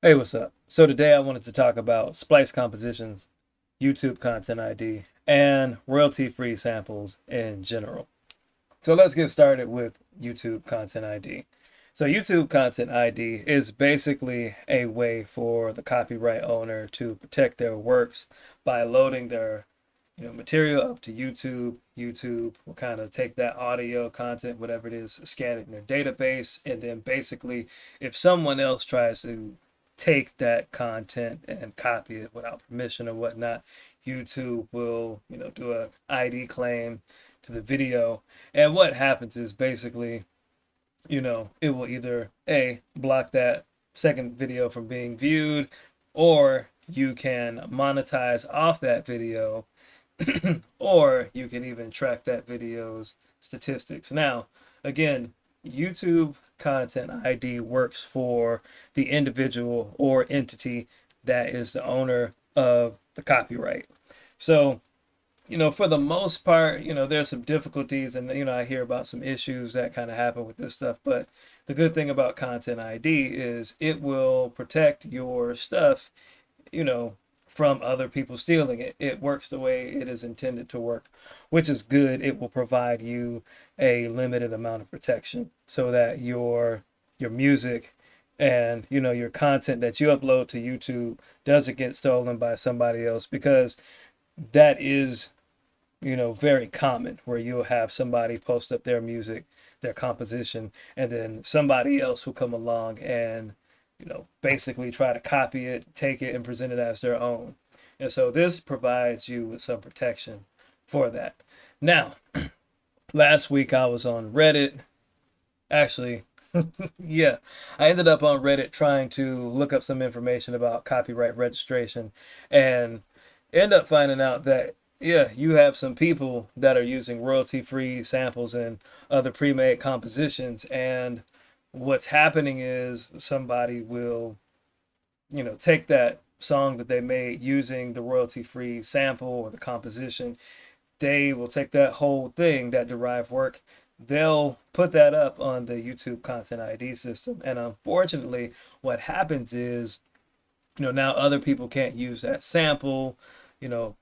Hey, what's up? So today I wanted to talk about Splice compositions, YouTube content ID, and royalty-free samples in general. So let's get started with YouTube content ID. So YouTube content ID is basically a way for the copyright owner to protect their works by loading their material up to YouTube. YouTube will kind of take that audio content, whatever it is, scan it in their database, and then basically, if someone else tries to take that content and copy it without permission or whatnot, YouTube will, do a ID claim to the video. And what happens is basically, it will either A, block that second video from being viewed, or you can monetize off that video or you can even track that video's statistics. Now, again, YouTube content ID works for the individual or entity that is the owner of the copyright. So, for the most part, there's some difficulties and, I hear about some issues that kind of happen with this stuff. But the good thing about content ID is it will protect your stuff, you know, from other people stealing it. It works the way it is intended to work, which is good. It will provide you a limited amount of protection so that your music and your content that you upload to YouTube doesn't get stolen by somebody else, because that is very common, where you'll have somebody post up their music, their composition, and then somebody else will come along and basically try to copy it, take it, and present it as their own. And so this provides you with some protection for that. Now, last week I was on Reddit. Actually, yeah, I ended up on Reddit trying to look up some information about copyright registration and end up finding out that yeah, you have some people that are using royalty-free samples and other pre-made compositions, and what's happening is somebody will take that song that they made using the royalty-free sample or the composition. They will take that whole thing, that derived work, they'll put that up on the YouTube content ID system. And unfortunately, what happens is, now other people can't use that sample.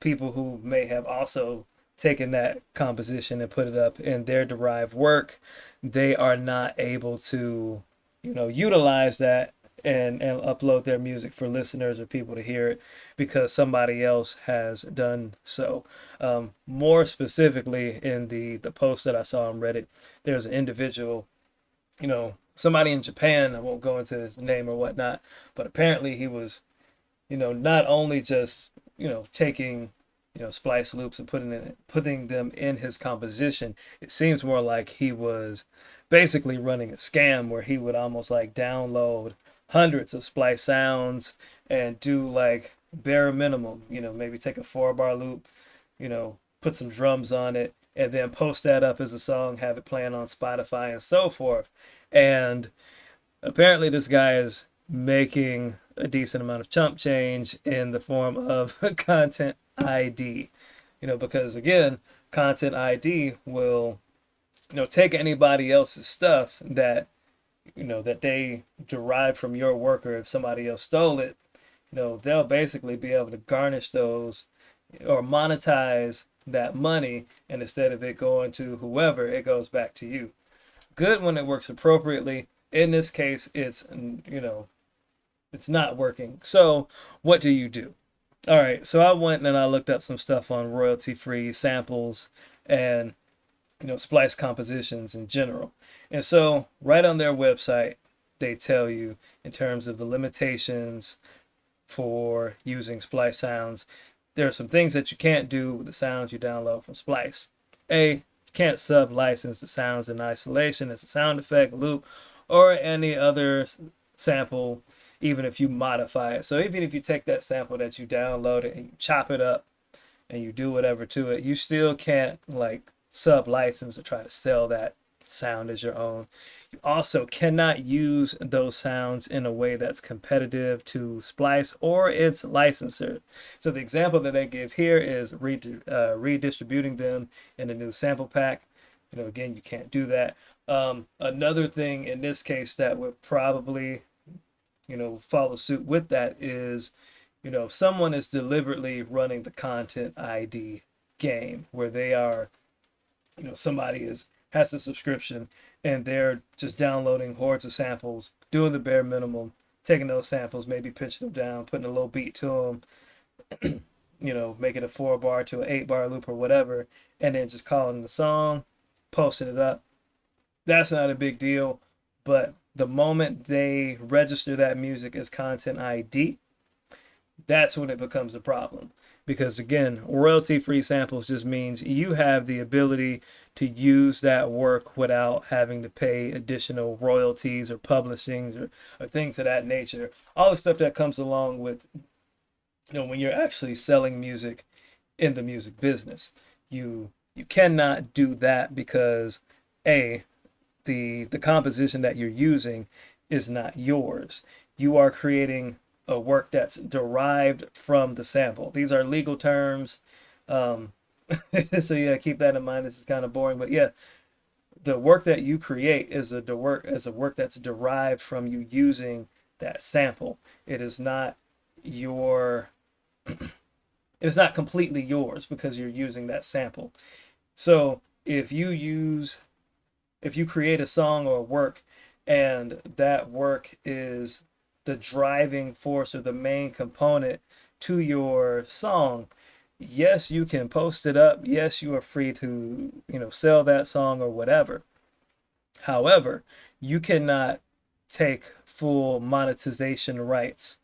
People who may have also taken that composition and put it up in their derived work, they are not able to, utilize that and upload their music for listeners or people to hear it, because somebody else has done so. More specifically, in the post that I saw on Reddit, there's an individual, somebody in Japan. I won't go into his name or whatnot, but apparently he was, not only just, taking, splice loops and putting them in his composition. It seems more like he was basically running a scam where he would almost like download hundreds of splice sounds and do like bare minimum, maybe take a 4-bar loop, put some drums on it, and then post that up as a song, have it playing on Spotify and so forth. And apparently this guy is making a decent amount of chump change in the form of content ID. Because again, content ID will, take anybody else's stuff that, that they derive from your work, or if somebody else stole it, they'll basically be able to garnish those or monetize that money, and instead of it going to whoever, it goes back to you. Good when it works appropriately. In this case, it's not working. So what do you do? All right, so I went and I looked up some stuff on royalty-free samples and splice compositions in general. And so right on their website, they tell you in terms of the limitations for using splice sounds. There are some things that you can't do with the sounds you download from Splice. A, you can't sub-license the sounds in isolation as a sound effect, loop, or any other sample, even if you modify it. So even if you take that sample that you downloaded and you chop it up and you do whatever to it, you still can't like sub-license or try to sell that sound as your own. You also cannot use those sounds in a way that's competitive to Splice or its licensor. So the example that they give here is redistributing them in a new sample pack. Again, you can't do that. Another thing in this case that would probably follow suit with that is, if someone is deliberately running the content ID game where they are, somebody has a subscription and they're just downloading hordes of samples, doing the bare minimum, taking those samples, maybe pitching them down, putting a little beat to them, making a 4-bar to an 8-bar loop or whatever, and then just calling the song, posting it up. That's not a big deal. But the moment they register that music as content ID, that's when it becomes a problem. Because again, royalty-free samples just means you have the ability to use that work without having to pay additional royalties or publishing or things of that nature. All the stuff that comes along with, when you're actually selling music in the music business. You cannot do that because the composition that you're using is not yours. You are creating a work that's derived from the sample. These are legal terms. Um, so yeah, keep that in mind. This is kind of boring, but yeah, the work that you create is a work that's derived from you using that sample. It is not your it's not completely yours because you're using that sample. So if you create a song or a work and that work is the driving force or the main component to your song, yes, you can post it up. Yes, you are free to, sell that song or whatever. However, you cannot take full monetization rights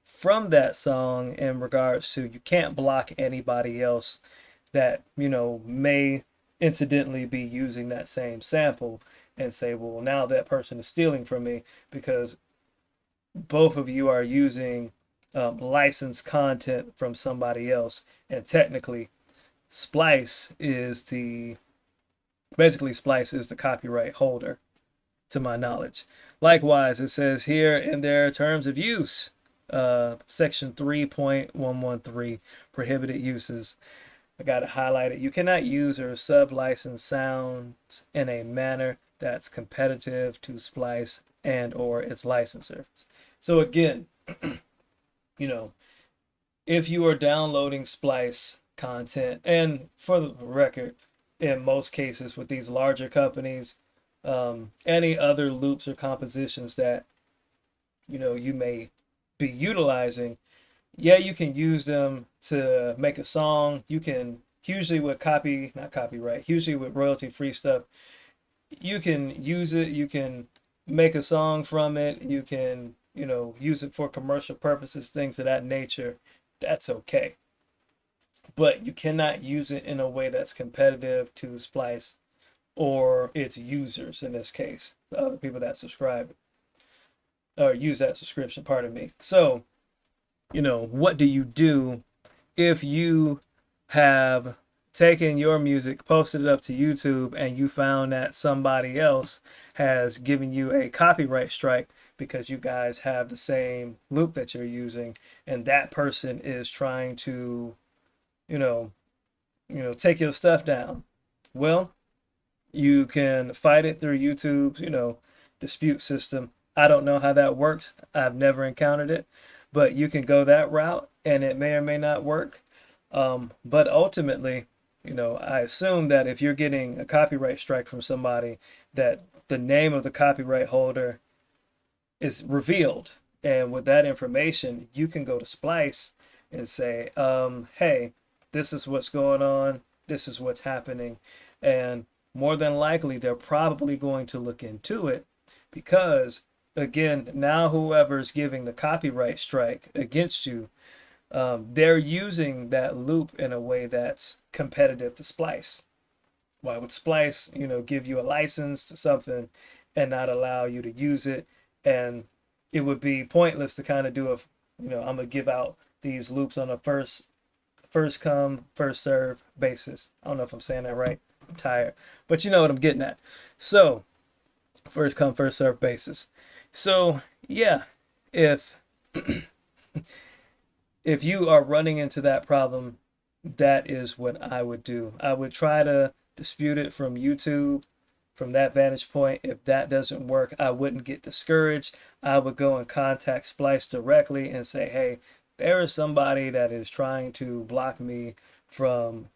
from that song in regards to you can't block anybody else that may incidentally be using that same sample and say, well, now that person is stealing from me because both of you are using licensed content from somebody else, and technically Splice is the Splice is the copyright holder to my knowledge. Likewise, it says here in their terms of use, section 3.113, prohibited uses. I got it highlighted. You cannot use or sub-license sounds in a manner that's competitive to Splice and or its licensors. So again, if you are downloading Splice content, and for the record, in most cases with these larger companies, any other loops or compositions that you may be utilizing, yeah, you can use them to make a song. You can usually with not copyright, usually with royalty free stuff, you can use it, you can make a song from it, you can use it for commercial purposes, things of that nature. That's okay, but you cannot use it in a way that's competitive to Splice or its users, in this case the other people that subscribe or use that subscription, pardon me. So what do you do if you have taken your music, posted it up to YouTube, and you found that somebody else has given you a copyright strike because you guys have the same loop that you're using, and that person is trying to, you know, take your stuff down? Well, you can fight it through YouTube's, dispute system. I don't know how that works. I've never encountered it, but you can go that route and it may or may not work. But ultimately, I assume that if you're getting a copyright strike from somebody, that the name of the copyright holder is revealed. And with that information, you can go to Splice and say, hey, this is what's going on. This is what's happening. And more than likely, they're probably going to look into it because, again, now whoever's giving the copyright strike against you, they're using that loop in a way that's competitive to Splice. Why would Splice, give you a license to something and not allow you to use it? And it would be pointless to kind of do I'm gonna give out these loops on a first come, first serve basis. I don't know if I'm saying that right. I'm tired, but you know what I'm getting at. So first come, first serve basis. So yeah, if if you are running into that problem, that is what I would do. I would try to dispute it from YouTube from that vantage point. If that doesn't work, I wouldn't get discouraged. I would go and contact Splice directly and say, hey, there is somebody that is trying to block me from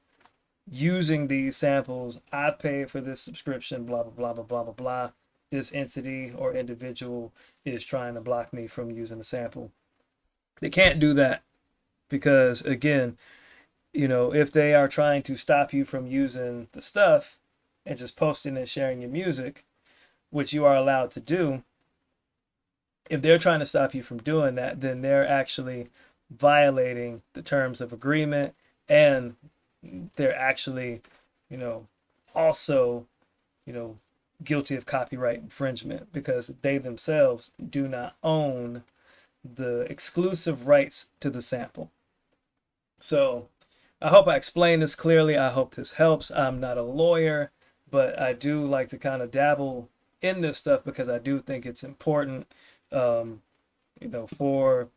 using these samples. I paid for this subscription, blah, blah, blah, blah, blah, blah, blah. This entity or individual is trying to block me from using the sample. They can't do that because, again, you know, if they are trying to stop you from using the stuff and just posting and sharing your music, which you are allowed to do, if they're trying to stop you from doing that, then they're actually violating the terms of agreement, and they're actually, you know, also, you know, guilty of copyright infringement because they themselves do not own the exclusive rights to the sample. So I hope I explained this clearly. I hope this helps. I'm not a lawyer, but I do like to kind of dabble in this stuff because I do think it's important, you know, for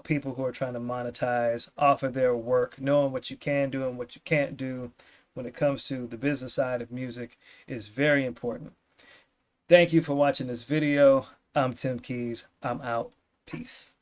people who are trying to monetize off of their work. Knowing what you can do and what you can't do when it comes to the business side of music is very important. Thank you for watching this video. I'm Tim Keys. I'm out. Peace.